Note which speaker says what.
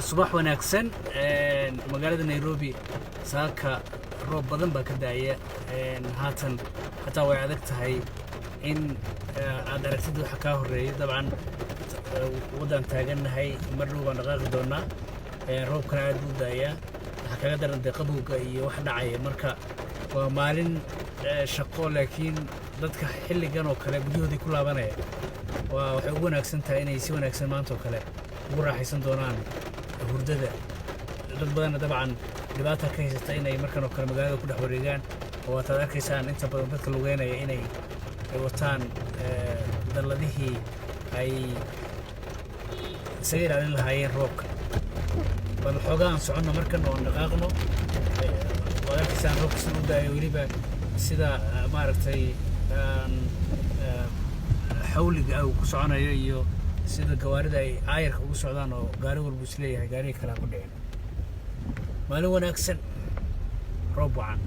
Speaker 1: subax wanaagsan magaalada Nairobi saaka roob badan baa ka daaya haatan hataa way adag tahay in aad aragtid waxa ka horeeyo dabcan wadan taaganahay mar dhow baan dhaqaaqi doonaa roobkana aad u daaya waxa kaga daran qabowga iyo wax dhacaya marka waa maalin shaqo laakiin dadka xilligan oo kale gudahoodii ku laabanaya waxay ugu wanaagsan tahay inay si wanaagsan maanta oo kale ugu raaxaysan doonaan hurdada dad badan dabcan dhibaata ka haysata inay markan oo kale magaalada ku dhex wareegaan oo aad arkaysaan inta badan dadka lugeynaya inay wataan dalladihii ay isaga ilaalin lahaayeen roobka bal xoogaan soconno markan oo dhaqaaqno waad arkaysaan roobka sida u daayo weliba sida maaragtay xawliga uu ku soconayo iyo sida gawaarida ay aayarka ugu socdaan oo gaari walba isleeyahay gaariga kale ku dhicin maalin wanaagsan roob wacan